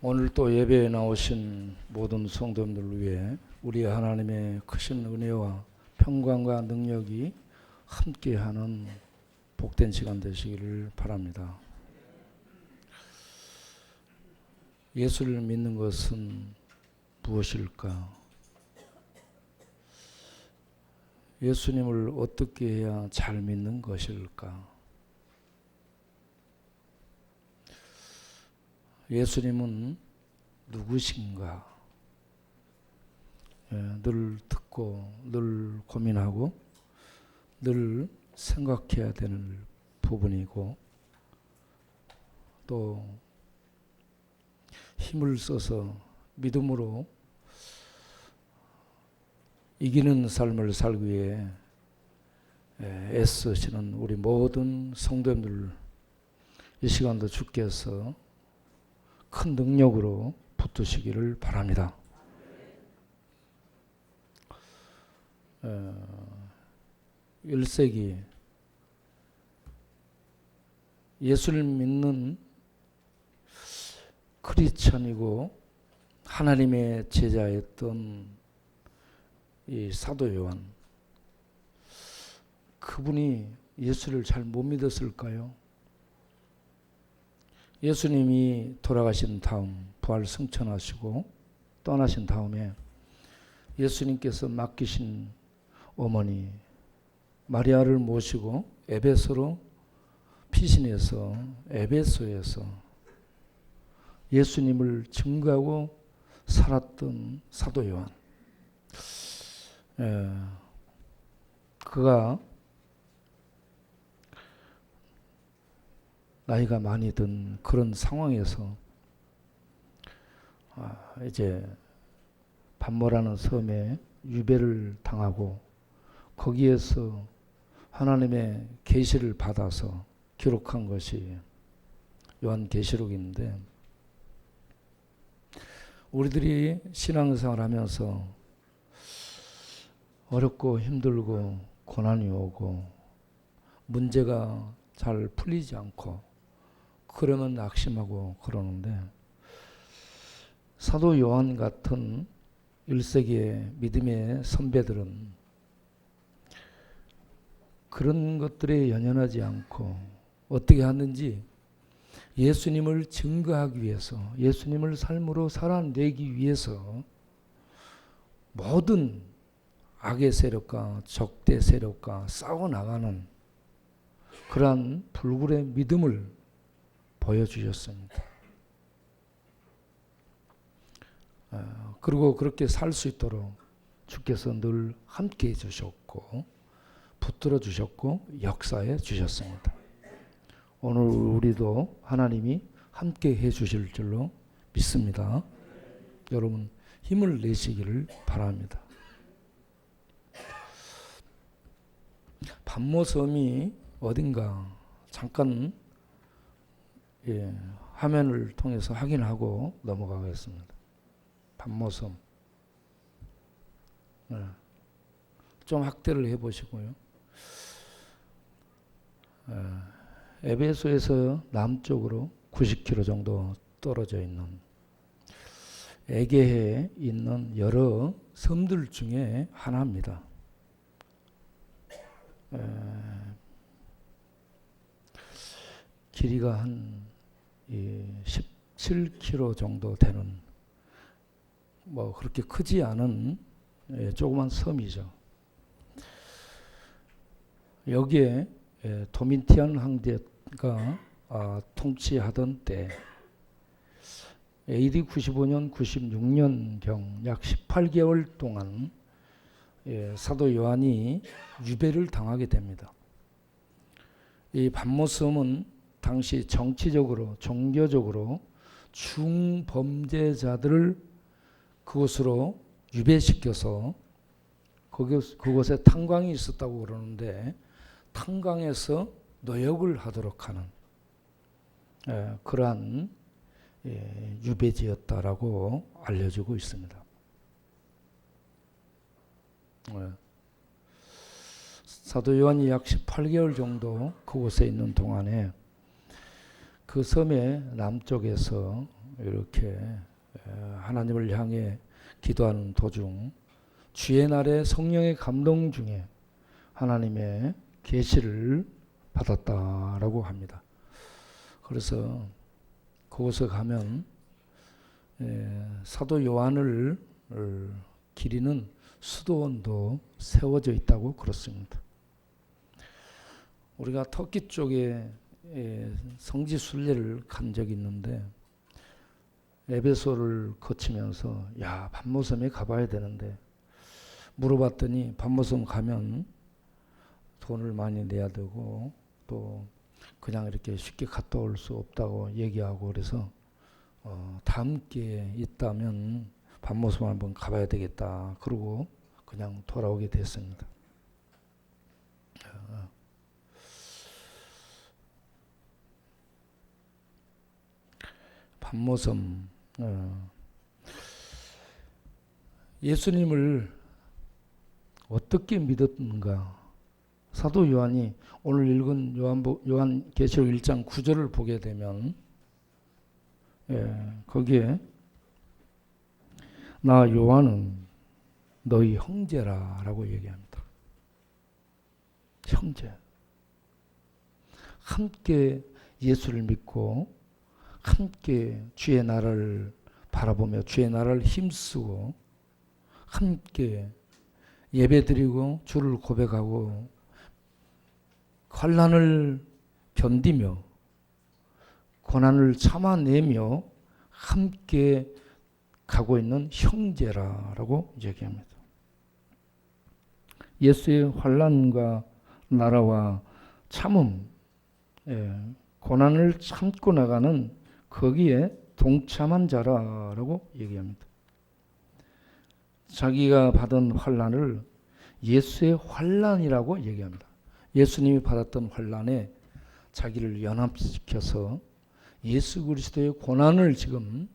오늘 또 예배에 나오신 모든 성도님들을 위해 우리 하나님의 크신 은혜와 평강과 능력이 함께하는 복된 시간 되시기를 바랍니다. 예수를 믿는 것은 무엇일까? 예수님을 어떻게 해야 잘 믿는 것일까? 예수님은 누구신가? 늘 듣고 늘 고민하고 늘 생각해야 되는 부분이고 또 힘을 써서 믿음으로 이기는 삶을 살기 위해 애쓰시는 우리 모든 성도님들 이 시간도 주께서 큰 능력으로 붙드시기를 바랍니다. 1세기 예수를 믿는 크리스천이고 하나님의 제자였던 이 사도 요한, 그분이 예수를 잘 못 믿었을까요? 예수님이 돌아가신 다음 부활 승천하시고 떠나신 다음에 예수님께서 맡기신 어머니 마리아를 모시고 에베소로 피신해서 에베소에서 예수님을 증거하고 살았던 사도 요한, 그가 나이가 많이 든 그런 상황에서 이제 반모라는 섬에 유배를 당하고 거기에서 하나님의 계시를 받아서 기록한 것이 요한계시록인데, 우리들이 신앙생활 하면서 어렵고 힘들고 고난이 오고 문제가 잘 풀리지 않고 그러면 낙심하고 그러는데, 사도 요한 같은 1세기의 믿음의 선배들은 그런 것들에 연연하지 않고 어떻게 하는지 예수님을 증거하기 위해서, 예수님을 삶으로 살아내기 위해서 모든 악의 세력과 적대 세력과 싸워나가는 그러한 불굴의 믿음을 보여주셨습니다. 그리고 그렇게 살 수 있도록 주께서 늘 함께 해주셨고 붙들어 주셨고 역사해 주셨습니다. 오늘 우리도 하나님이 함께 해주실 줄로 믿습니다. 여러분 힘을 내시기를 바랍니다. 반모섬이 어딘가 잠깐 화면을 통해서 확인하고 넘어가겠습니다. 반모섬 좀 확대를 해보시고요. 에베소에서 남쪽으로 90km 정도 떨어져 있는 에게해에 있는 여러 섬들 중에 하나입니다. 길이가 한 17km 정도 되는 뭐 그렇게 크지 않은 조그만 섬이죠. 여기에 도미티안 황제가 통치하던 때 AD 95년 96년경 약 18개월 동안 사도 요한이 유배를 당하게 됩니다. 이 반모섬은 당시 정치적으로 종교적으로 중범죄자들을 그곳으로 유배시켜서 그곳에 탄광이 있었다고 그러는데 탄광에서 노역을 하도록 하는 그러한 유배지였다라고 알려지고 있습니다. 사도 요한이 약 18개월 정도 그곳에 있는 동안에 그 섬의 남쪽에서 이렇게 하나님을 향해 기도하는 도중 주의 날에 성령의 감동 중에 하나님의 계시를 받았다라고 합니다. 그래서 그곳에 가면 사도 요한을 기리는 수도원도 세워져 있다고 그렇습니다. 우리가 터키 쪽에 성지 순례를 간 적이 있는데 에베소를 거치면서 반모섬에 가봐야 되는데 물어봤더니 반모섬 가면 돈을 많이 내야 되고 또 그냥 이렇게 쉽게 갔다 올 수 없다고 얘기하고 그래서 다음 기회에 있다면 반모섬 한번 가봐야 되겠다 그러고 그냥 돌아오게 됐습니다. 반모섬 예수님을 어떻게 믿었는가? 사도 요한이 오늘 읽은 요한계시록 1장 9절을 보게 되면 거기에 나 요한은 너희 형제라라고 얘기합니다. 형제. 함께 예수를 믿고 함께 주의 나라를 바라보며 주의 나라를 힘쓰고 함께 예배드리고 주를 고백하고 환난을 견디며 고난을 참아내며 함께 가고 있는 형제라고 얘기합니다. 예수의 환난과 나라와 참음, 고난을 참고 나가는 거기에 동참한 자라고 얘기합니다. 자기가 받은 환난을 예수의 환난이라고 얘기합니다. 예수님이 받았던 환난에 자기를 연합시켜서 예수 그리스도의 고난을 지금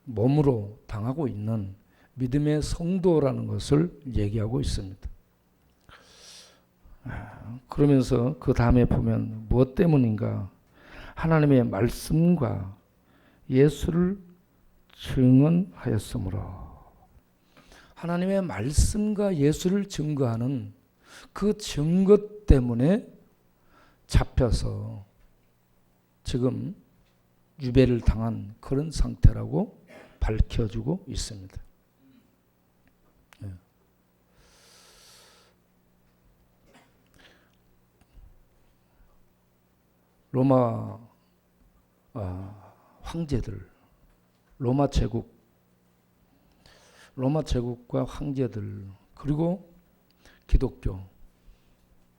몸으로 당하고 있는 믿음의 성도라는 것을 얘기하고 있습니다. 그러면서 그 다음에 보면 무엇 때문인가? 하나님의 말씀과 예수를 증언하였으므로. 하나님의 말씀과 예수를 증거하는 그 증거 때문에 잡혀서 지금 유배를 당한 그런 상태라고 밝혀주고 있습니다. 로마 황제들, 로마 제국과 황제들, 그리고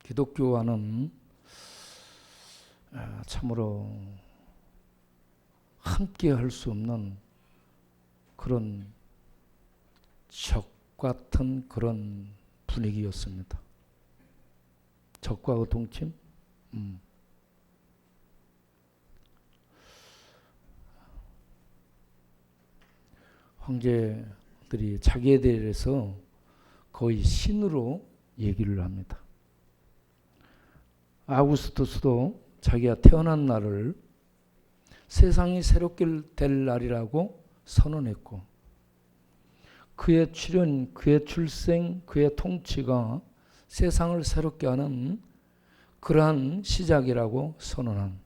기독교와는 참으로 함께 할 수 없는 그런 적 같은 그런 분위기였습니다. 적과 의동침? 황제들이 자기에 대해서 거의 신으로 얘기를 합니다. 아우구스투스도 자기가 태어난 날을 세상이 새롭게 될 날이라고 선언했고, 그의 출현, 그의 출생, 그의 통치가 세상을 새롭게 하는 그러한 시작이라고 선언한,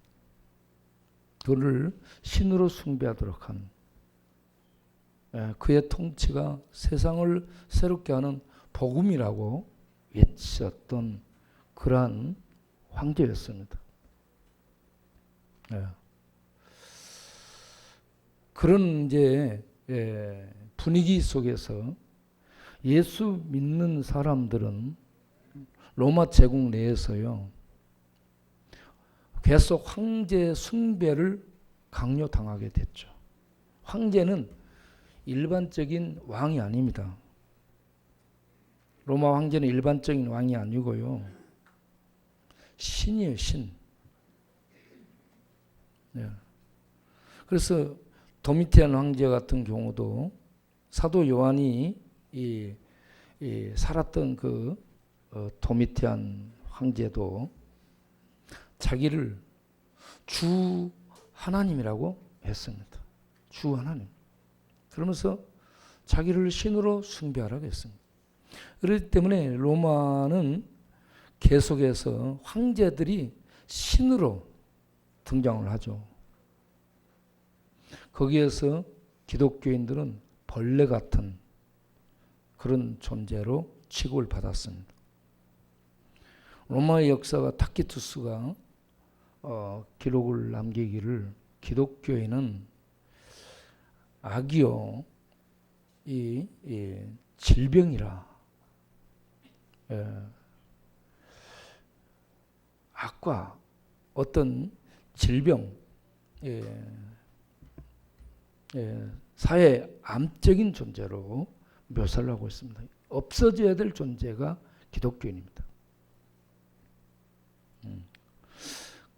그를 신으로 숭배하도록 한, 그의 통치가 세상을 새롭게 하는 복음이라고 외쳤던 그러한 황제였습니다. 그런 이제 분위기 속에서 예수 믿는 사람들은 로마 제국 내에서요, 계속 황제 숭배를 강요당하게 됐죠. 황제는 일반적인 왕이 아닙니다. 로마 황제는 일반적인 왕이 아니고요, 신이에요, 신. 그래서 도미티안 황제 같은 경우도 사도 요한이 살았던 그 도미티안 황제도 자기를 주 하나님이라고 했습니다. 주 하나님. 그러면서 자기를 신으로 숭배하라고 했습니다. 그렇기 때문에 로마는 계속해서 황제들이 신으로 등장을 하죠. 거기에서 기독교인들은 벌레 같은 그런 존재로 취급을 받았습니다. 로마의 역사가 타키투스가 기록을 남기기를 기독교인은 악이요 이 질병이라 악과 어떤 질병 사회의 암적인 존재로 묘사를 하고 있습니다. 없어져야 될 존재가 기독교인입니다.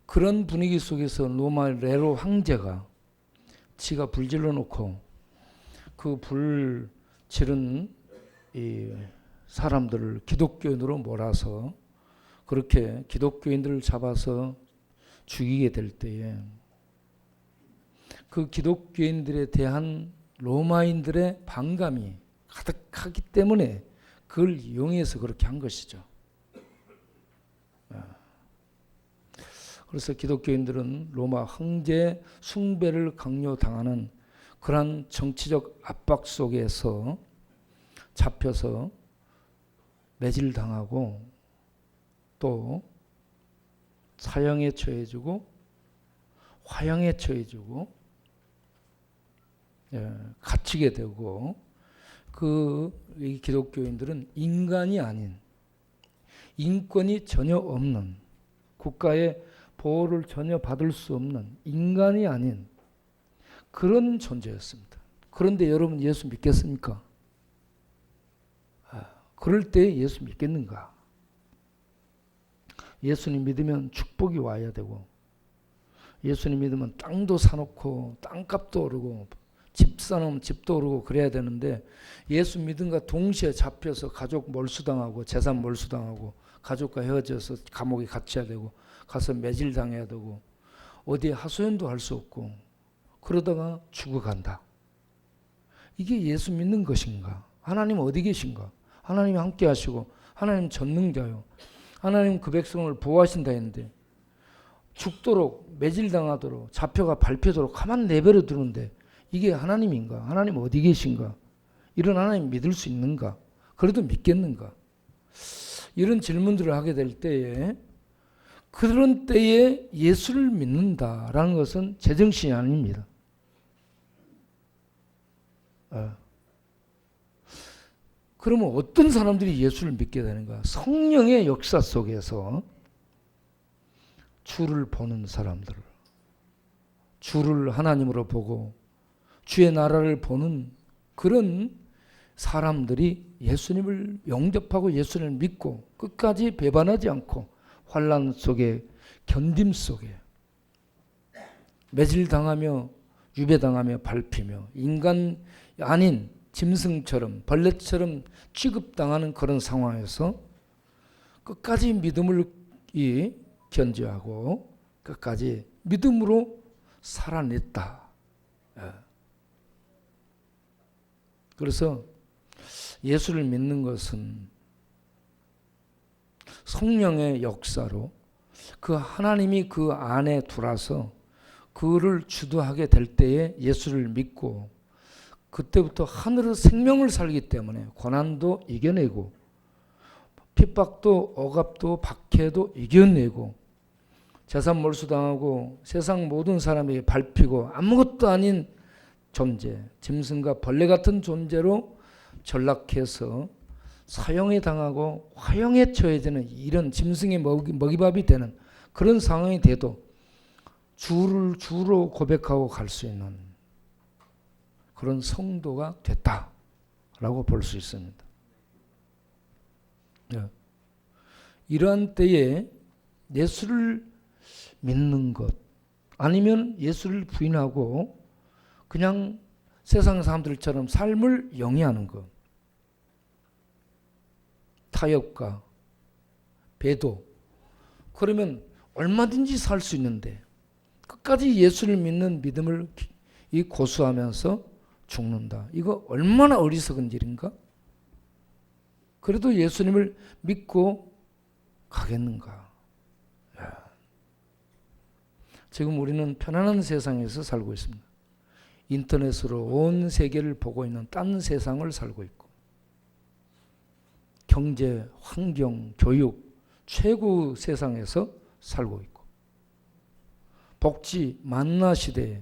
그런 분위기 속에서 로마 네로 황제가 지가 불 질러 놓고 그 불 지른 이 사람들을 기독교인으로 몰아서 그렇게 기독교인들을 잡아서 죽이게 될 때에 그 기독교인들에 대한 로마인들의 반감이 가득하기 때문에 그걸 이용해서 그렇게 한 것이죠. 그래서 기독교인들은 로마 황제 숭배를 강요당하는 그러한 정치적 압박 속에서 잡혀서 매질당하고 또 사형에 처해지고 화형에 처해지고 갇히게 되고 이 기독교인들은 인간이 아닌 인권이 전혀 없는 국가의 보호를 전혀 받을 수 없는 인간이 아닌 그런 존재였습니다. 그런데 여러분 예수 믿겠습니까? 그럴 때 예수 믿겠는가? 예수님 믿으면 축복이 와야 되고 예수님 믿으면 땅도 사놓고 땅값도 오르고 집 사놓으면 집도 오르고 그래야 되는데 예수 믿음과 동시에 잡혀서 가족 몰수당하고 재산 몰수당하고 가족과 헤어져서 감옥에 갇혀야 되고 가서 매질당해야 되고 어디에 하소연도 할 수 없고 그러다가 죽어간다. 이게 예수 믿는 것인가? 하나님 어디 계신가? 하나님이 함께 하시고 하나님 전능자요. 하나님 그 백성을 보호하신다 했는데 죽도록 매질당하도록 잡혀가 밟히도록 가만 내버려 두는데 이게 하나님인가? 하나님 어디 계신가? 이런 하나님 믿을 수 있는가? 그래도 믿겠는가? 이런 질문들을 하게 될 때에 그런 때에 예수를 믿는다라는 것은 제정신이 아닙니다. 그러면 어떤 사람들이 예수를 믿게 되는가? 성령의 역사 속에서 주를 보는 사람들, 주를 하나님으로 보고 주의 나라를 보는 그런 사람들이 예수님을 영접하고 예수님을 믿고 끝까지 배반하지 않고 환난 속에 견딤 속에 매질당하며 유배당하며 밟히며 인간 아닌 짐승처럼 벌레처럼 취급당하는 그런 상황에서 끝까지 믿음을 견지하고 끝까지 믿음으로 살아냈다. 그래서 예수를 믿는 것은 성령의 역사로 그 하나님이 그 안에 들어와서 그를 주도하게 될 때에 예수를 믿고 그때부터 하늘의 생명을 살기 때문에 고난도 이겨내고 핍박도 억압도 박해도 이겨내고 재산 몰수당하고 세상 모든 사람에게 밟히고 아무것도 아닌 존재, 짐승과 벌레 같은 존재로 전락해서 사형에 당하고 화형에 처해지는 이런 짐승의 먹이밥이 되는 그런 상황이 돼도 주로 고백하고 갈 수 있는 그런 성도가 됐다라고 볼 수 있습니다. 이러한 때에 예수를 믿는 것 아니면 예수를 부인하고 그냥 세상 사람들처럼 삶을 영위하는 것, 타협과 배도, 그러면 얼마든지 살 수 있는데 끝까지 예수를 믿는 믿음을 이 고수하면서 죽는다. 이거 얼마나 어리석은 일인가? 그래도 예수님을 믿고 가겠는가? 지금 우리는 편안한 세상에서 살고 있습니다. 인터넷으로 온 세계를 보고 있는 딴 세상을 살고 있고, 경제, 환경, 교육 최고 세상에서 살고 있고, 복지 만나 시대에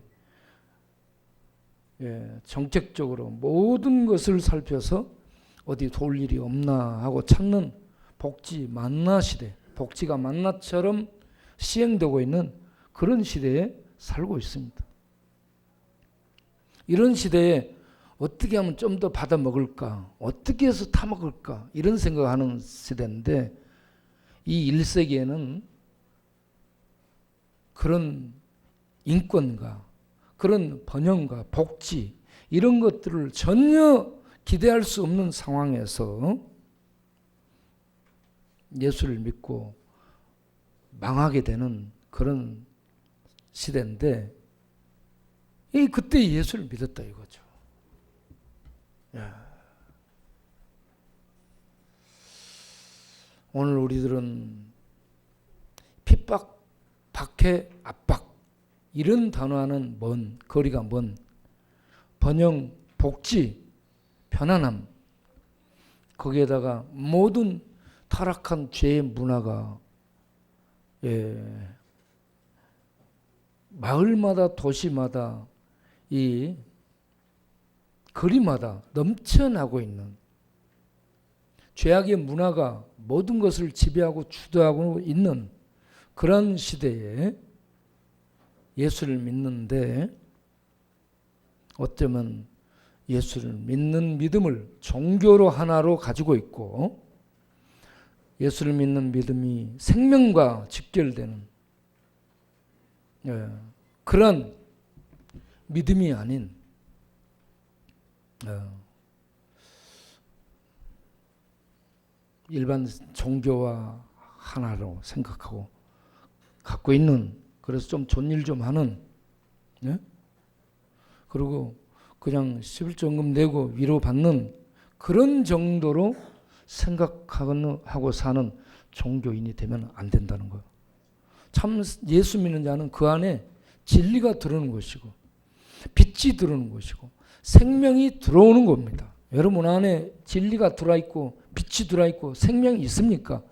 정책적으로 모든 것을 살펴서 어디 도울 일이 없나 하고 찾는 복지 만나 시대, 복지가 만나처럼 시행되고 있는 그런 시대에 살고 있습니다. 이런 시대에 어떻게 하면 좀 더 받아 먹을까, 어떻게 해서 타 먹을까, 이런 생각하는 시대인데, 이 1세기에는 그런 인권과 그런 번영과 복지 이런 것들을 전혀 기대할 수 없는 상황에서 예수를 믿고 망하게 되는 그런 시대인데, 그때 예수를 믿었다 이거죠. 오늘 우리들은 핍박, 박해, 압박 이런 단어와는 먼, 거리가 먼 번영, 복지, 편안함, 거기에다가 모든 타락한 죄의 문화가 마을마다 도시마다 이 거리마다 넘쳐나고 있는 죄악의 문화가 모든 것을 지배하고 주도하고 있는 그런 시대에 예수를 믿는데, 어쩌면 예수를 믿는 믿음을 종교로 하나로 가지고 있고, 예수를 믿는 믿음이 생명과 직결되는 그런 믿음이 아닌 일반 종교와 하나로 생각하고 갖고 있는, 그래서 좀 좋은 일 좀 하는, 그리고 그냥 11조금 내고 위로받는 그런 정도로 생각하고 사는 종교인이 되면 안 된다는 거예요. 참 예수 믿는 자는 그 안에 진리가 들어오는 것이고, 빛이 들어오는 것이고, 생명이 들어오는 겁니다. 여러분 안에 진리가 들어와 있고 빛이 들어와 있고 생명이 있습니까?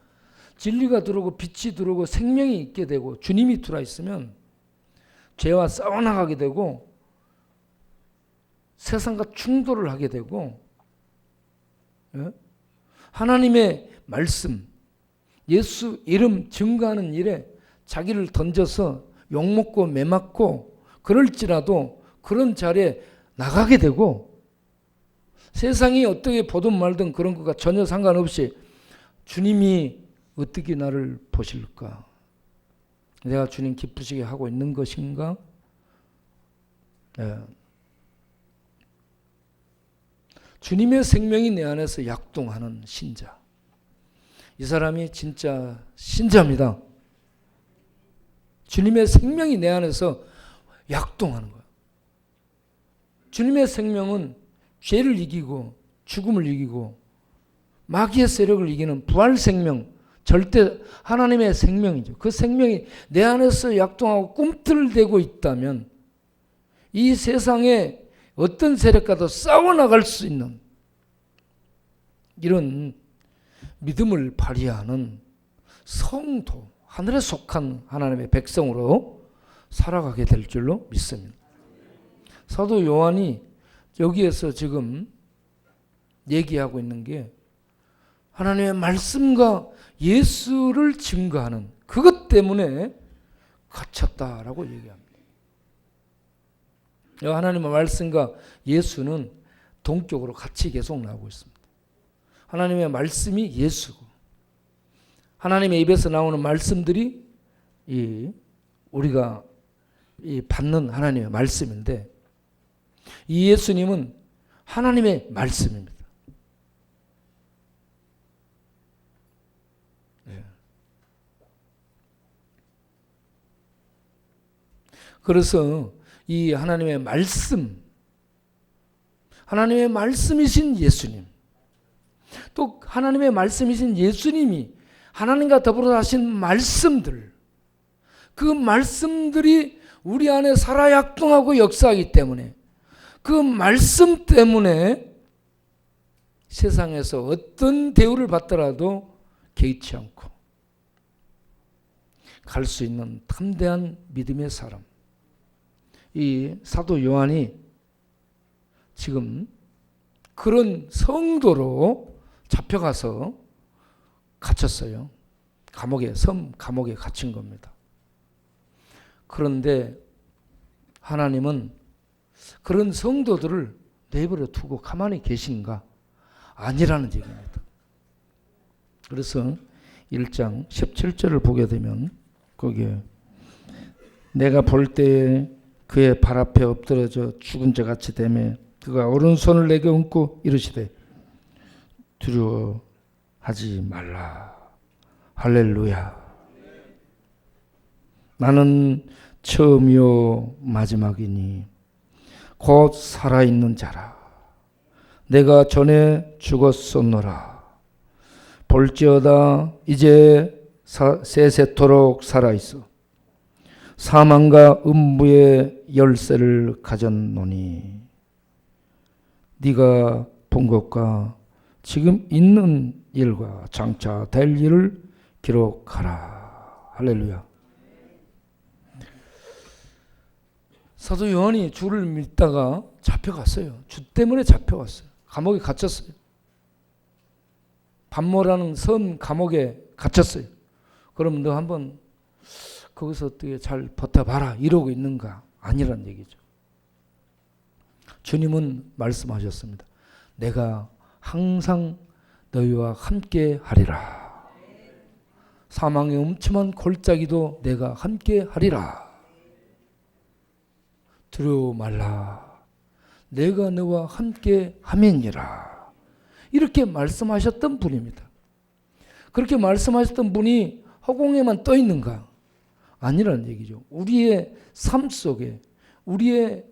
진리가 들어오고 빛이 들어오고 생명이 있게 되고 주님이 들어와 있으면 죄와 싸워나가게 되고 세상과 충돌을 하게 되고, 하나님의 말씀, 예수 이름 증거하는 일에 자기를 던져서 욕먹고 매맞고 그럴지라도 그런 자리에 나가게 되고, 세상이 어떻게 보든 말든 그런 것과 전혀 상관없이 주님이 어떻게 나를 보실까? 내가 주님 기쁘시게 하고 있는 것인가? 주님의 생명이 내 안에서 약동하는 신자. 이 사람이 진짜 신자입니다. 주님의 생명이 내 안에서 약동하는 거예요. 주님의 생명은 죄를 이기고 죽음을 이기고 마귀의 세력을 이기는 부활 생명, 절대 하나님의 생명이죠. 그 생명이 내 안에서 약동하고 꿈틀대고 있다면 이 세상에 어떤 세력과도 싸워나갈 수 있는 이런 믿음을 발휘하는 성도, 하늘에 속한 하나님의 백성으로 살아가게 될 줄로 믿습니다. 사도 요한이 여기에서 지금 얘기하고 있는 게 하나님의 말씀과 예수를 증거하는 그것 때문에 갇혔다라고 얘기합니다. 하나님의 말씀과 예수는 동격으로 같이 계속 나오고 있습니다. 하나님의 말씀이 예수고 하나님의 입에서 나오는 말씀들이 우리가 받는 하나님의 말씀인데, 이 예수님은 하나님의 말씀입니다. 그래서 이 하나님의 말씀, 하나님의 말씀이신 예수님, 또 하나님의 말씀이신 예수님이 하나님과 더불어 하신 말씀들, 그 말씀들이 우리 안에 살아약동하고 역사하기 때문에 그 말씀 때문에 세상에서 어떤 대우를 받더라도 개의치 않고 갈 수 있는 담대한 믿음의 사람. 이 사도 요한이 지금 그런 성도로 잡혀가서 갇혔어요. 섬 감옥에 갇힌 겁니다. 그런데 하나님은 그런 성도들을 내버려 두고 가만히 계신가? 아니라는 얘기입니다. 그래서 1장 17절을 보게 되면 거기에 내가 볼 때에 그의 발 앞에 엎드러져 죽은 자 같이 되매 그가 오른손을 내게 얹고 이르시되 두려워하지 말라. 할렐루야. 나는 처음이요 마지막이니 곧 살아있는 자라. 내가 전에 죽었었노라. 볼지어다 이제 세세토록 살아있어. 사망과 음부의 열쇠를 가졌노니 네가 본 것과 지금 있는 일과 장차 될 일을 기록하라. 할렐루야. 사도 요한이 주를 믿다가 잡혀갔어요. 주 때문에 잡혀갔어요. 감옥에 갇혔어요. 반모라는 섬 감옥에 갇혔어요. 그럼 너 한번 거기서 어떻게 잘 버텨봐라 이러고 있는가? 아니란 얘기죠. 주님은 말씀하셨습니다. 내가 항상 너희와 함께 하리라. 사망의 음침한 골짜기도 내가 함께 하리라. 두려워 말라. 내가 너와 함께 함이니라. 이렇게 말씀하셨던 분입니다. 그렇게 말씀하셨던 분이 허공에만 떠 있는가? 아니라는 얘기죠. 우리의 삶 속에, 우리의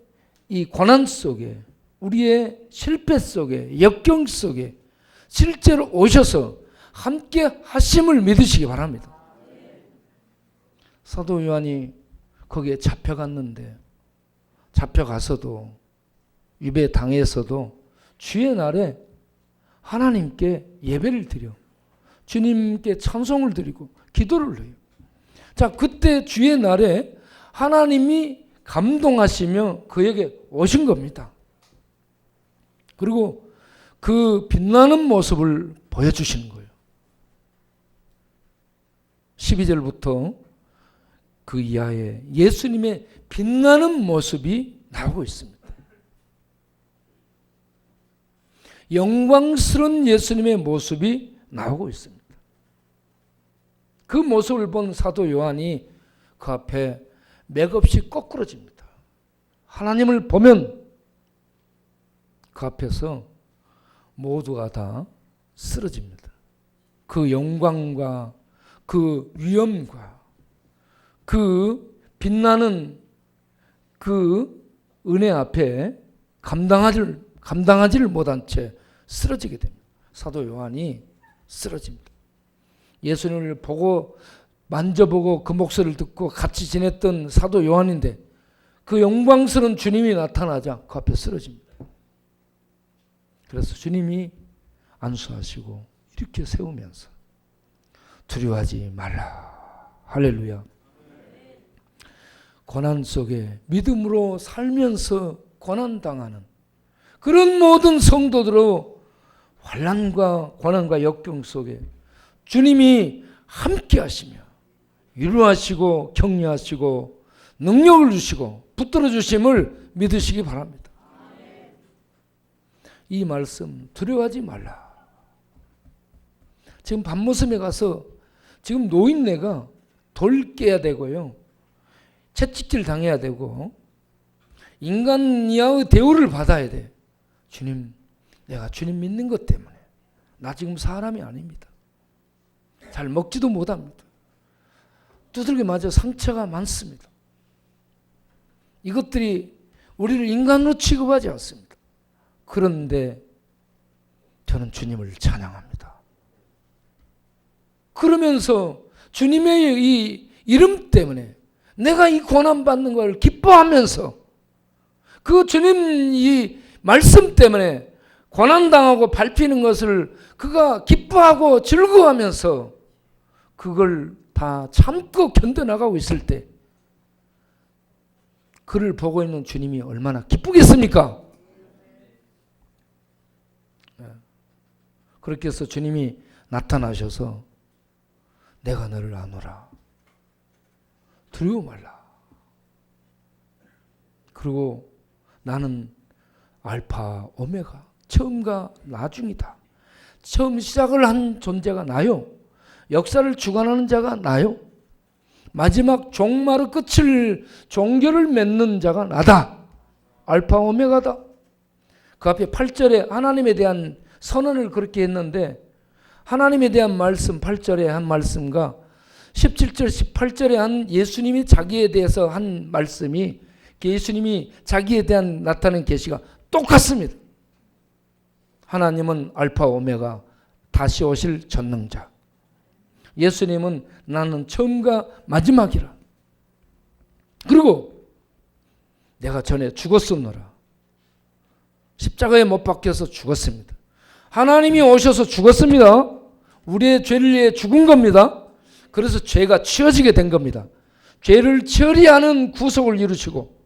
이 고난 속에, 우리의 실패 속에, 역경 속에 실제로 오셔서 함께 하심을 믿으시기 바랍니다. 사도 요한이 거기에 잡혀갔는데 잡혀가서도 위배 당해서도 주의 날에 하나님께 예배를 드려 주님께 찬송을 드리고 기도를 해요. 자, 그때 주의 날에 하나님이 감동하시며 그에게 오신 겁니다. 그리고 그 빛나는 모습을 보여주시는 거예요. 12절부터 그 이하에 예수님의 빛나는 모습이 나오고 있습니다. 영광스러운 예수님의 모습이 나오고 있습니다. 그 모습을 본 사도 요한이 그 앞에 맥없이 거꾸러집니다. 하나님을 보면 그 앞에서 모두가 다 쓰러집니다. 그 영광과 그 위엄과 그 빛나는 그 은혜 앞에 감당하지를 못한 채 쓰러지게 됩니다. 사도 요한이 쓰러집니다. 예수님을 보고 만져보고 그 목소리를 듣고 같이 지냈던 사도 요한인데 그 영광스러운 주님이 나타나자 그 앞에 쓰러집니다. 그래서 주님이 안수하시고 이렇게 세우면서 두려워하지 말라. 할렐루야. 고난 속에 믿음으로 살면서 고난당하는 그런 모든 성도들의 환난과 고난과 역경 속에 주님이 함께 하시며 위로하시고 격려하시고 능력을 주시고 붙들어 주심을 믿으시기 바랍니다. 이 말씀 두려워하지 말라. 지금 밤모섬에 가서 지금 노인네가 돌 깨야 되고요. 채찍질 당해야 되고 인간 이하의 대우를 받아야 돼. 주님, 내가 주님 믿는 것 때문에 나 지금 사람이 아닙니다. 잘 먹지도 못합니다. 두들겨 맞아 상처가 많습니다. 이것들이 우리를 인간으로 취급하지 않습니다. 그런데 저는 주님을 찬양합니다. 그러면서 주님의 이 이름 때문에 내가 이 고난받는 걸 기뻐하면서 그 주님 이 말씀 때문에 고난당하고 밟히는 것을 그가 기뻐하고 즐거워하면서 그걸 다 참고 견뎌나가고 있을 때 그를 보고 있는 주님이 얼마나 기쁘겠습니까? 그렇게 해서 주님이 나타나셔서 내가 너를 아노라. 두려워 말라. 그리고 나는 알파 오메가 처음과 나중이다. 처음 시작을 한 존재가 나요. 역사를 주관하는 자가 나요. 마지막 종말의 끝을 종교를 맺는 자가 나다. 알파 오메가다. 그 앞에 8절에 하나님에 대한 선언을 그렇게 했는데 하나님에 대한 말씀 8절에 한 말씀과 17절 18절에 한 예수님이 자기에 대해서 한 말씀이 예수님이 자기에 대한 나타낸 계시가 똑같습니다. 하나님은 알파 오메가 다시 오실 전능자. 예수님은 나는 처음과 마지막이라. 그리고 내가 전에 죽었었노라. 십자가에 못 박혀서 죽었습니다. 하나님이 오셔서 죽었습니다. 우리의 죄를 위해 죽은 겁니다. 그래서 죄가 치워지게 된 겁니다. 죄를 처리하는 구속을 이루시고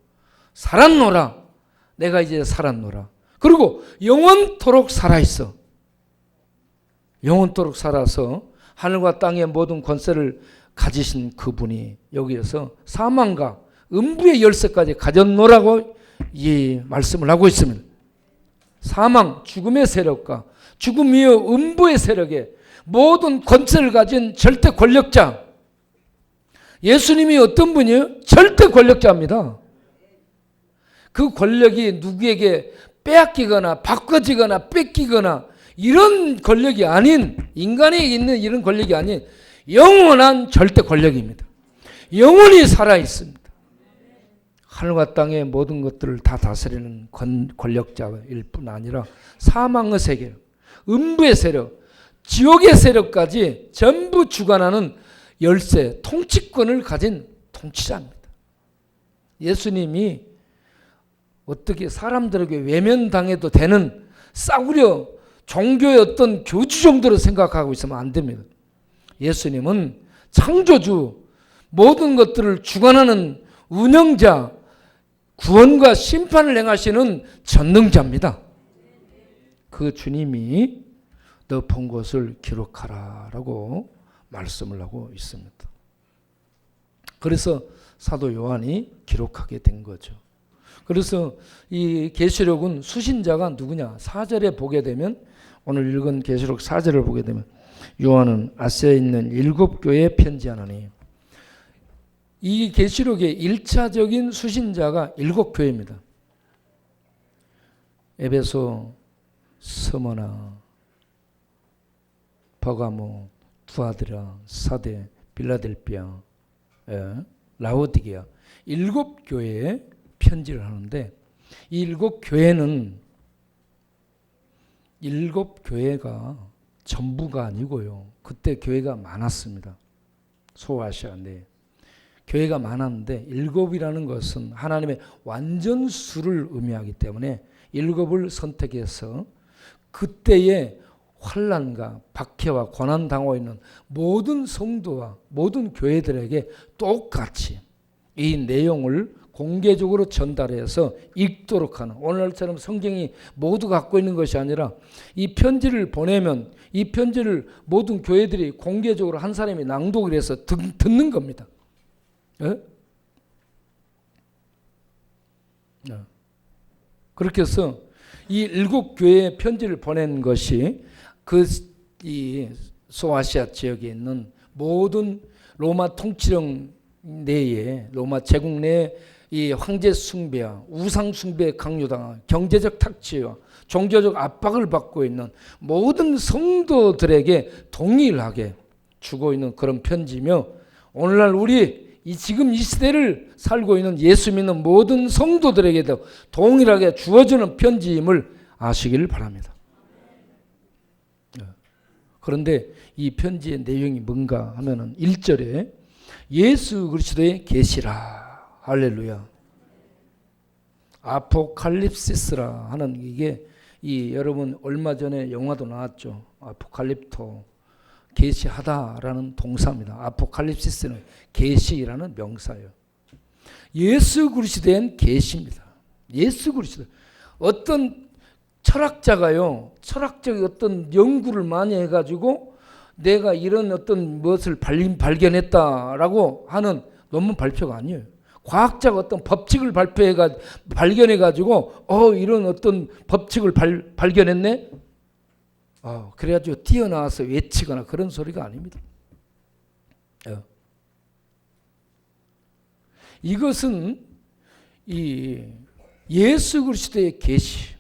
살았노라. 내가 이제 살았노라. 그리고 영원토록 살아있어. 영원토록 살아서 하늘과 땅의 모든 권세를 가지신 그분이 여기에서 사망과 음부의 열쇠까지 가졌노라고 이 말씀을 하고 있습니다. 사망, 죽음의 세력과 죽음 이후 음부의 세력에 모든 권세를 가진 절대 권력자. 예수님이 어떤 분이에요? 절대 권력자입니다. 그 권력이 누구에게 빼앗기거나 바꿔지거나 뺏기거나 이런 권력이 아닌, 인간에게 있는 이런 권력이 아닌 영원한 절대 권력입니다. 영원히 살아있습니다. 하늘과 땅의 모든 것들을 다 다스리는 권력자일 뿐 아니라 사망의 세계, 음부의 세력, 지옥의 세력까지 전부 주관하는 열쇠, 통치권을 가진 통치자입니다. 예수님이 어떻게 사람들에게 외면당해도 되는 싸구려 종교의 어떤 교주 정도로 생각하고 있으면 안 됩니다. 예수님은 창조주, 모든 것들을 주관하는 운영자, 구원과 심판을 행하시는 전능자입니다. 그 주님이 너 본 것을 기록하라라고 말씀을 하고 있습니다. 그래서 사도 요한이 기록하게 된 거죠. 그래서 이 계시록은 수신자가 누구냐? 4절에 보게 되면 오늘 읽은 계시록 4절을 보게 되면 요한은 아시아에 있는 7교회에 편지하노니 이 계시록의 1차적인 수신자가 7교회입니다. 에베소, 스모나, 버가모, 두아드라, 사데, 빌라델피아, 라오디게아 7교회에 편지를 하는데 이 7교회는 7교회가 전부가 아니고요. 그때 교회가 많았습니다. 소아시아 내에. 교회가 많았는데 7이라는 것은 하나님의 완전수를 의미하기 때문에 7을 선택해서 그때의 환난과 박해와 고난 당하고 있는 모든 성도와 모든 교회들에게 똑같이 이 내용을 공개적으로 전달해서 읽도록 하는, 오늘날처럼 성경이 모두 갖고 있는 것이 아니라 이 편지를 보내면 이 편지를 모든 교회들이 공개적으로 한 사람이 낭독을 해서 듣는 겁니다. 예? 그렇게 해서 이 7교회에 편지를 보낸 것이 이 소아시아 지역에 있는 모든 로마 통치령 내에, 로마 제국 내에 이 황제 숭배와 우상 숭배에 강요당한 경제적 탁취와 종교적 압박을 받고 있는 모든 성도들에게 동일하게 주고 있는 그런 편지며 오늘날 우리 지금 이 시대를 살고 있는 예수 믿는 모든 성도들에게도 동일하게 주어지는 편지임을 아시길 바랍니다. 그런데 이 편지의 내용이 뭔가 하면은 1절에 예수 그리스도의 계시라. 할렐루야. 아포칼립시스라 하는 이게 여러분 얼마 전에 영화도 나왔죠. 아포칼립토. 계시하다라는 동사입니다. 아포칼립시스는 계시라는 명사예요. 예수 그리스도엔 계시입니다. 예수 그리스도. 어떤 철학자가요, 철학적 어떤 연구를 많이 해가지고 내가 이런 어떤 무엇을 발견했다라고 하는 논문 발표가 아니에요. 과학자가 어떤 법칙을 발견해가지고 이런 어떤 법칙을 발견했네? 그래가지고 뛰어나와서 외치거나 그런 소리가 아닙니다. 이것은 이 예수 그리스도의 계시,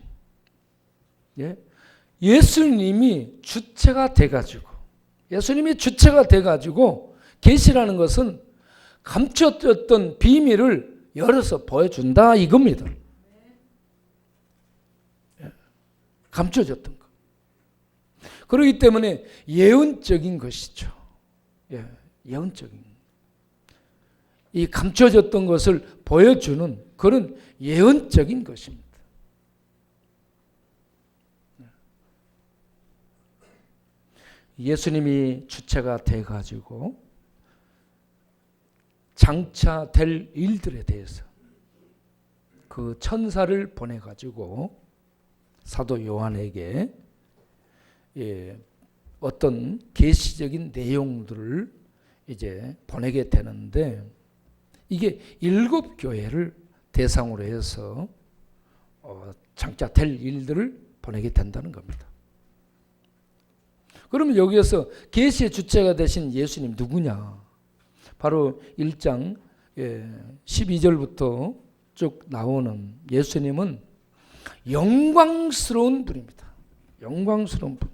예수님이 주체가 돼가지고, 계시라는 것은 감춰졌던 비밀을 열어서 보여준다 이겁니다. 감춰졌던 것. 그렇기 때문에 예언적인 것이죠. 예언적인. 이 감춰졌던 것을 보여주는 그런 예언적인 것입니다. 예수님이 주체가 돼가지고 장차 될 일들에 대해서 그 천사를 보내가지고 사도 요한에게 어떤 계시적인 내용들을 이제 보내게 되는데 이게 7교회를 대상으로 해서 장차 될 일들을 보내게 된다는 겁니다. 그러면 여기에서 계시의 주체가 되신 예수님 누구냐? 바로 1장 12절부터 쭉 나오는 예수님은 영광스러운 분입니다. 영광스러운 분.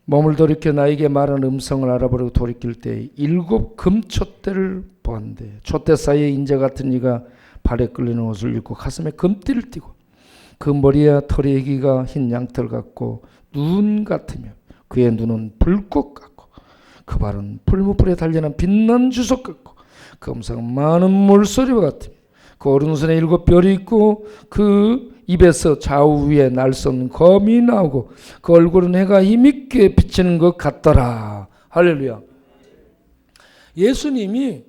몸을 돌이켜 나에게 말하는 음성을 알아보려고 돌이킬 때 7 금촛대를 보았는데 촛대 사이에 인자 같은 이가 발에 끌리는 옷을 입고 가슴에 금띠를 띠고 그 머리와 털의 얘기가 흰 양털 같고 눈 같으며 그의 눈은 불꽃 같고 그 발은 풀무불에 달려난 빛난 주석 같고 그 음성은 많은 물소리와 같으며 그 오른손에 7 뼈리 있고 그 입에서 좌우 위에 날선 검이 나오고 그 얼굴은 해가 힘있게 비치는 것 같더라. 할렐루야. 예수님이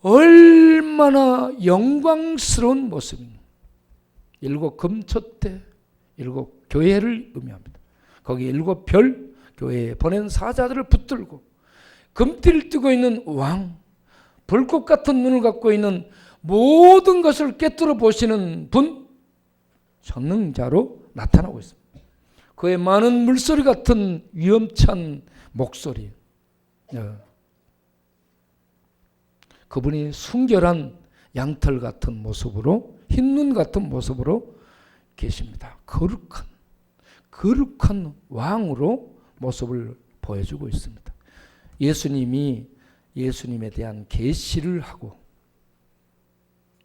얼마나 영광스러운 모습입니다. 7 금촛대, 7 교회를 의미합니다. 거기 7 별 교회에 보낸 사자들을 붙들고 금띠를 띠고 있는 왕, 불꽃 같은 눈을 갖고 있는 모든 것을 꿰뚫어 보시는 분, 전능자로 나타나고 있습니다. 그의 많은 물소리 같은 위험찬 목소리, 그분이 순결한 양털 같은 모습으로, 흰눈 같은 모습으로 계십니다. 거룩한 왕으로 모습을 보여주고 있습니다. 예수님이 예수님에 대한 계시를 하고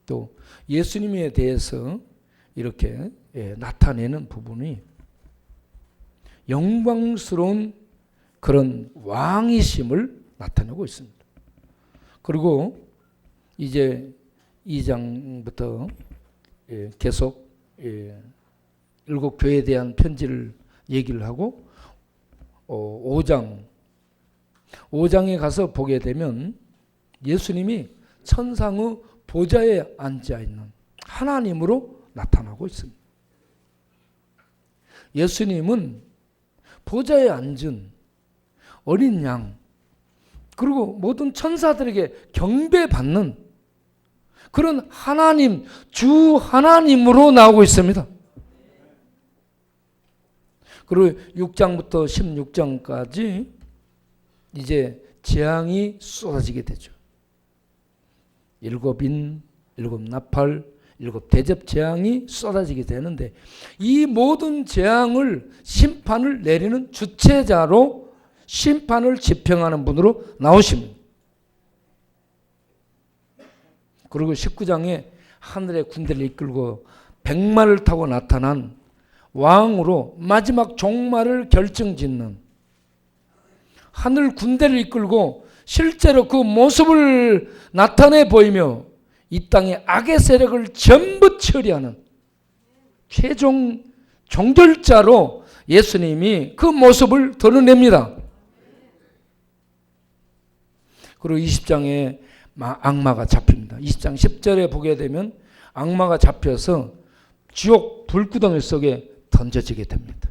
또 예수님에 대해서 이렇게 나타내는 부분이 영광스러운 그런 왕이심을 나타내고 있습니다. 그리고 이제 2장부터 계속 7 교회에 대한 편지를 얘기를 하고 5장에 가서 보게 되면 예수님이 천상의 보좌에 앉아 있는 하나님으로 나타나고 있습니다. 예수님은 보좌에 앉은 어린 양, 그리고 모든 천사들에게 경배받는 그런 하나님, 주 하나님으로 나오고 있습니다. 그리고 6장부터 16장까지 이제 재앙이 쏟아지게 되죠. 7 인, 7 나팔, 7 대접 재앙이 쏟아지게 되는데 이 모든 재앙을 심판을 내리는 주체자로 심판을 집행하는 분으로 나오십니다. 그리고 19장에 하늘의 군대를 이끌고 백마를 타고 나타난 왕으로 마지막 종말을 결정짓는 하늘 군대를 이끌고 실제로 그 모습을 나타내 보이며 이 땅의 악의 세력을 전부 처리하는 최종 종결자로 예수님이 그 모습을 드러냅니다. 그리고 20장에 악마가 잡힙니다. 20장 10절에 보게 되면 악마가 잡혀서 지옥 불구덩이 속에 던져지게 됩니다.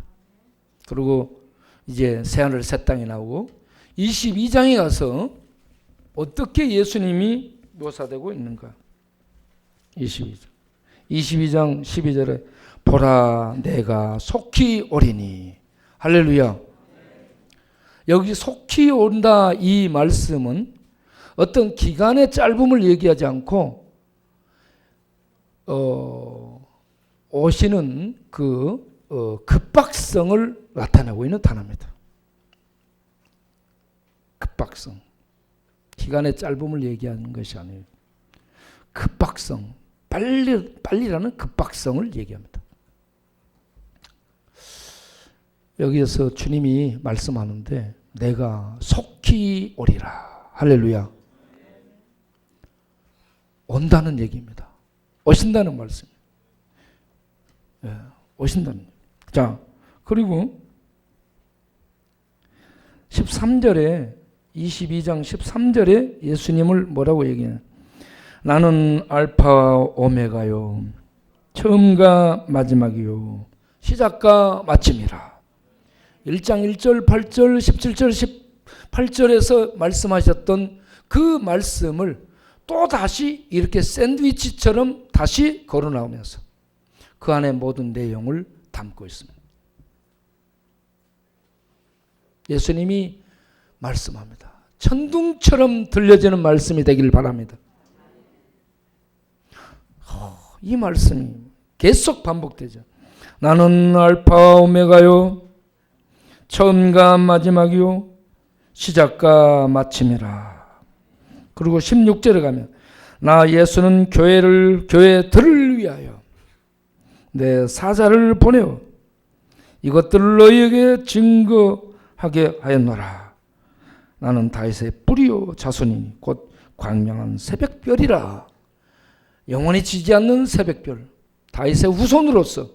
그리고 이제 새하늘 새 땅이 나오고 22장에 가서 어떻게 예수님이 묘사되고 있는가. 22장 12절에 보라 내가 속히 오리니. 할렐루야. 여기 속히 온다 이 말씀은 어떤 기간의 짧음을 얘기하지 않고 오시는 그 급박성을 나타내고 있는 단어입니다. 급박성. 기간의 짧음을 얘기하는 것이 아니에요. 급박성. 빨리라는 급박성을 얘기합니다. 여기에서 주님이 말씀하는데 내가 속히 오리라. 할렐루야. 온다는 얘기입니다. 오신다는 말씀이에요. 예, 오신다는. 자, 그리고 13절에 22장 13절에 예수님을 뭐라고 얘기해요? 나는 알파 오메가요 처음과 마지막이요 시작과 마침이라. 1장 1절 8절 17절 18절에서 말씀하셨던 그 말씀을 또 다시 이렇게 샌드위치처럼 다시 걸어 나오면서 그 안에 모든 내용을 담고 있습니다. 예수님이 말씀합니다. 천둥처럼 들려지는 말씀이 되길 바랍니다. 이 말씀이 계속 반복되죠. 나는 알파 오메가요 처음과 마지막이요 시작과 마침이라. 그리고 16절에 가면 나 예수는 교회들을 위하여 내 사자를 보내어 이것들을 너희에게 증거하게 하였노라. 나는 다윗의 뿌리요 자손이 곧 광명한 새벽별이라. 영원히 지지 않는 새벽별, 다윗의 후손으로서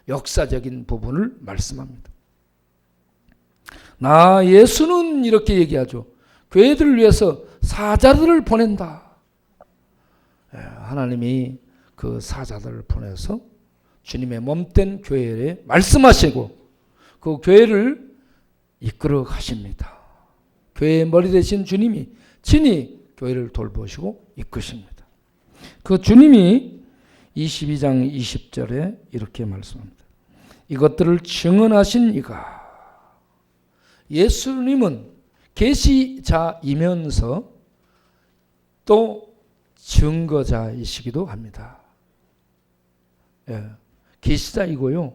역사적인 부분을 말씀합니다. 나 예수는 이렇게 얘기하죠. 교회들을 위해서 사자들을 보낸다. 하나님이 그 사자들을 보내서 주님의 몸된 교회에 말씀하시고 그 교회를 이끌어 가십니다. 교회의 머리 되신 주님이 친히 교회를 돌보시고 이끄십니다. 그 주님이 22장 20절에 이렇게 말씀합니다. 이것들을 증언하신 이가. 예수님은 계시자이면서 또 증거자이시기도 합니다. 예, 계시자이고요.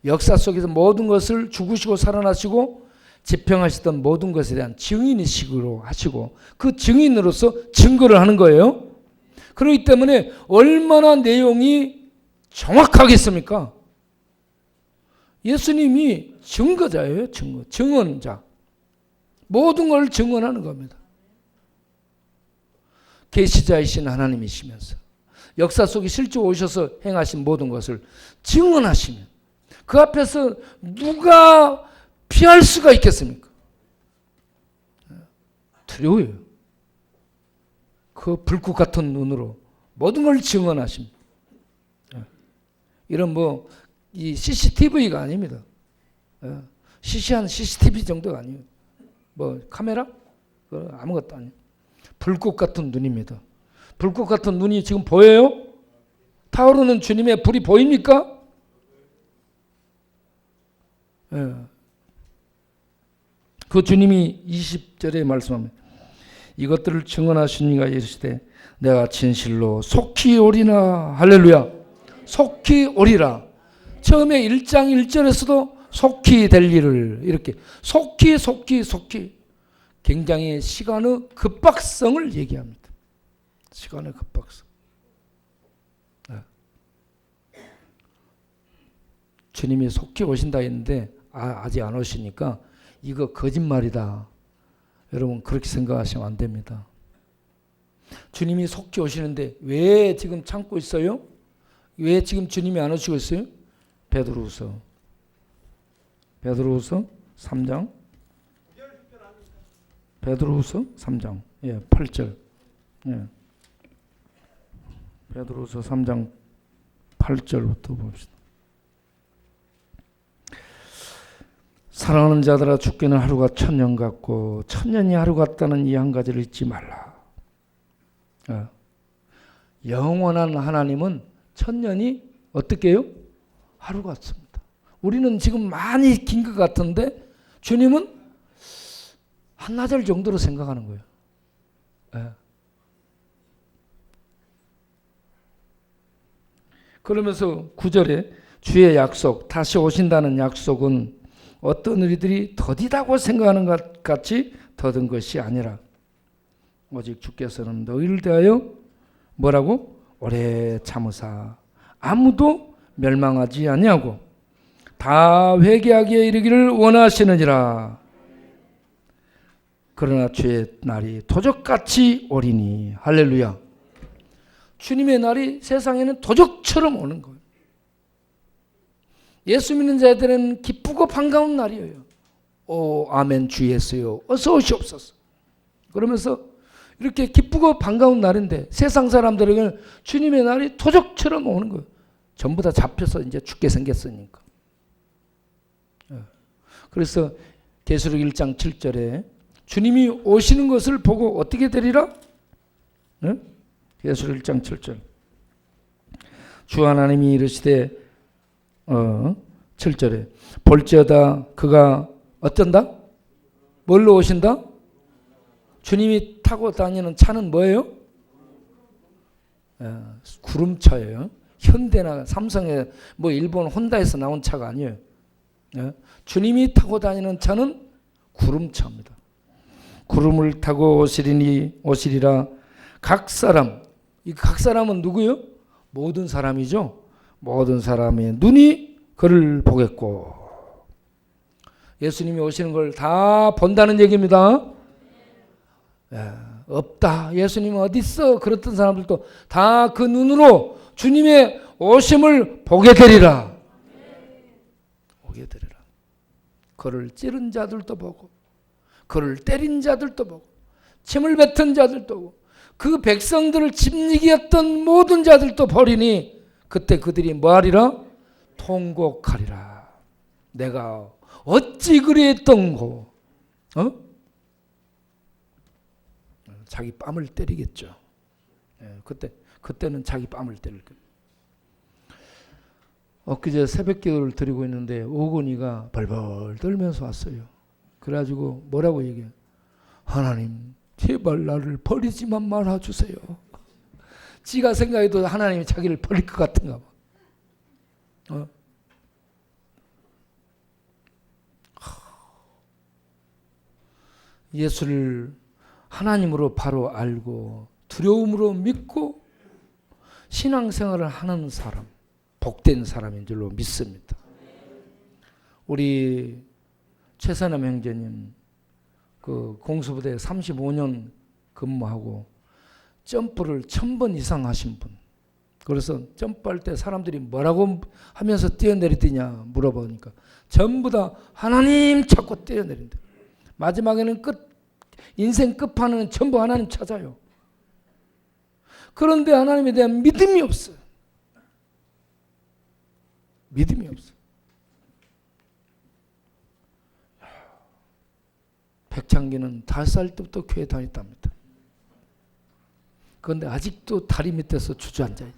역사 속에서 모든 것을 죽으시고 살아나시고 집행하셨던 모든 것에 대한 증인이시기로 하시고 그 증인으로서 증거를 하는 거예요. 그렇기 때문에 얼마나 내용이 정확하겠습니까? 예수님이 증거자예요. 증언자. 모든 걸 증언하는 겁니다. 계시자이신 하나님이시면서 역사 속에 실제 오셔서 행하신 모든 것을 증언하시면 그 앞에서 누가 피할 수가 있겠습니까? 두려워요. 그 불꽃 같은 눈으로 모든 걸 증언하십니다. 이런 이 CCTV가 아닙니다. 시시한 CCTV 정도가 아니에요. 카메라? 아무것도 아니에요. 불꽃 같은 눈입니다. 불꽃 같은 눈이 지금 보여요? 타오르는 주님의 불이 보입니까? 그 주님이 20절에 말씀합니다. 이것들을 증언하신 이가 이르시되 내가 진실로 속히 오리나. 할렐루야. 속히 오리라. 처음에 1장 1절에서도 속히 될 일을 이렇게 속히 굉장히 시간의 급박성을 얘기합니다. 시간의 급박성. 주님이 속히 오신다 했는데 아직 안 오시니까 이거 거짓말이다. 여러분 그렇게 생각하시면 안 됩니다. 주님이 속히 오시는데 왜 지금 참고 있어요? 왜 지금 주님이 안 오시고 있어요? 베드로후서 3장. 베드로후서 3장 8절. 베드로후서 3장 8절부터 봅시다. 사랑하는 자들아, 죽기는 하루가 천년 같고 천년이 하루 같다는 이 한 가지를 잊지 말라. 영원한 하나님은 천년이 어떻게 해요? 하루 같습니다. 우리는 지금 많이 긴 것 같은데 주님은 한나절 정도로 생각하는 거예요. 그러면서 9절에 주의 약속, 다시 오신다는 약속은 어떤 우리들이 더디다고 생각하는 것 같이 더딘 것이 아니라 오직 주께서는 너희를 대하여 뭐라고? 오래 참으사 아무도 멸망하지 아니하고 다 회개하기에 이르기를 원하시느니라. 그러나 주의 날이 도적같이 오리니. 할렐루야. 주님의 날이 세상에는 도적처럼 오는 거예요. 예수 믿는 자들은 기쁘고 반가운 날이에요. 오 아멘 주 예수여 어서 오시옵소서. 그러면서 이렇게 기쁘고 반가운 날인데 세상 사람들에게는 주님의 날이 도적처럼 오는 거예요. 전부 다 잡혀서 이제 죽게 생겼으니까. 그래서 계시록 1장 7절에 주님이 오시는 것을 보고 어떻게 되리라? 계시록 1장 7절. 주 하나님이 이르시되 7절에 볼지어다 그가 어쩐다? 뭘로 오신다? 주님이 타고 다니는 차는 뭐예요? 구름차예요. 현대나 삼성에 뭐 일본 혼다에서 나온 차가 아니에요. 주님이 타고 다니는 차는 구름차입니다. 구름을 타고 오시리라. 각 사람, 이 각 사람은 누구요? 모든 사람이죠. 모든 사람의 눈이 그를 보겠고. 예수님이 오시는 걸 다 본다는 얘기입니다. 없다. 예수님 어디 있어? 그랬던 사람들도 다 그 눈으로 주님의 오심을 보게 되리라. 보게 되리라. 그를 찌른 자들도 보고 그를 때린 자들도 보고 침을 뱉은 자들도 보고 그 백성들을 짓이겼던 모든 자들도 보리니 그때 그들이 뭐하리라? 통곡하리라. 내가 어찌 그리했던고. 자기 뺨을 때리겠죠. 그때는 자기 뺨을 때릴 거예요. 엊그제 새벽 기도를 드리고 있는데 오건이가 벌벌 떨면서 왔어요. 그래가지고 뭐라고 얘기해요? 하나님 제발 나를 버리지만 말아주세요. 지가 생각해도 하나님이 자기를 버릴 것 같은가 봐. 예수를 하나님으로 바로 알고 두려움으로 믿고 신앙생활을 하는 사람, 복된 사람인 줄로 믿습니다. 우리 최선남 형제님 그 공수부대에 35년 근무하고 점프를 1000번 이상 하신 분. 그래서 점프할 때 사람들이 뭐라고 하면서 뛰어내리더냐 물어보니까 전부 다 하나님 찾고 뛰어내린다. 마지막에는 인생 끝판은 전부 하나님 찾아요. 그런데 하나님에 대한 믿음이 없어요. 믿음이 없어요. 백창기는 5살 때부터 교회 다녔답니다. 그런데 아직도 다리 밑에서 주저앉아요.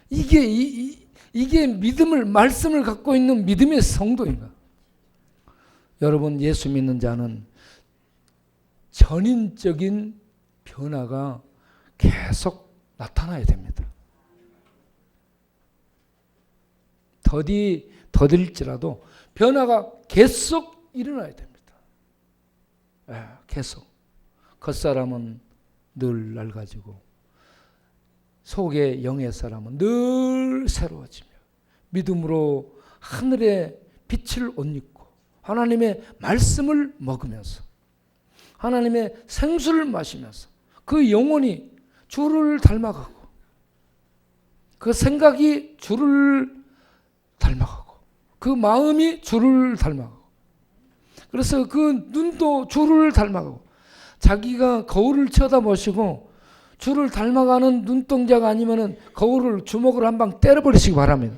이게 말씀을 갖고 있는 믿음의 성도인가? 여러분, 예수 믿는 자는 전인적인 변화가 계속 나타나야 됩니다. 더딜지라도 변화가 계속 일어나야 됩니다. 계속. 겉사람은 늘 낡아지고 속의 영의 사람은 늘 새로워지며 믿음으로 하늘의 빛을 옷 입고 하나님의 말씀을 먹으면서 하나님의 생수를 마시면서 그 영혼이 주를 닮아가고 그 생각이 주를 닮아가고 그 마음이 주를 닮아가고 그래서 그 눈도 주를 닮아가고 자기가 거울을 쳐다보시고 주를 닮아가는 눈동자가 아니면은 거울을 주먹으로 한 방 때려버리시기 바랍니다.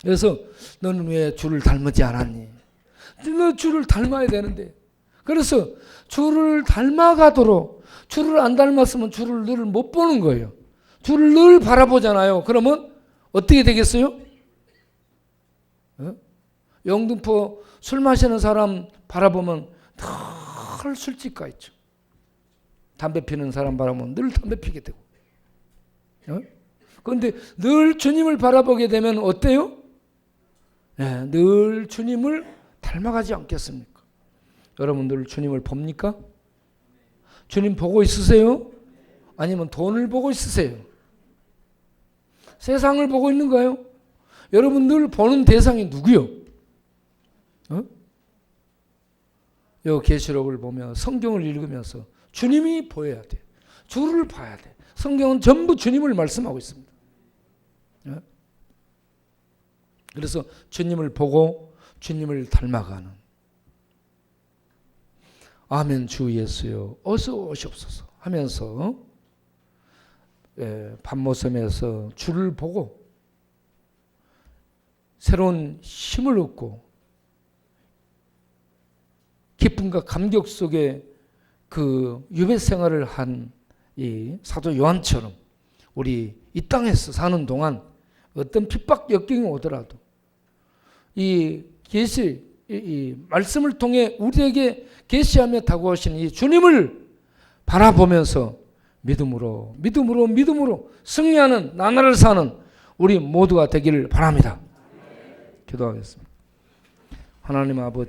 그래서 너는 왜 주를 닮지 않았니? 너 주를 닮아야 되는데. 그래서 주를 닮아가도록 주를 안 닮았으면 주를 늘 못 보는 거예요. 주를 늘 바라보잖아요. 그러면 어떻게 되겠어요? 영등포 술 마시는 사람 바라보면 늘 술집 가 있죠. 담배 피는 사람 바라보면 늘 담배 피게 되고. 그런데 늘 주님을 바라보게 되면 어때요? 네, 늘 주님을 닮아가지 않겠습니까? 여러분들 주님을 봅니까? 주님 보고 있으세요? 아니면 돈을 보고 있으세요? 세상을 보고 있는가요? 여러분 늘 보는 대상이 누구요? 요 계시록을 보면 성경을 읽으면서 주님이 보여야 돼. 주를 봐야 돼. 성경은 전부 주님을 말씀하고 있습니다. 그래서 주님을 보고 주님을 닮아가는 아멘 주 예수여 어서 오시옵소서 하면서 밤모섬에서 주를 보고 새로운 힘을 얻고 기쁨과 감격 속에 그 유배 생활을 한 이 사도 요한처럼 우리 이 땅에서 사는 동안 어떤 핍박 역경이 오더라도 이 계시 이 말씀을 통해 우리에게 계시하며 다가오신 이 주님을 바라보면서 믿음으로 승리하는 나날을 사는 우리 모두가 되기를 바랍니다. 기도하겠습니다. 하나님 아버지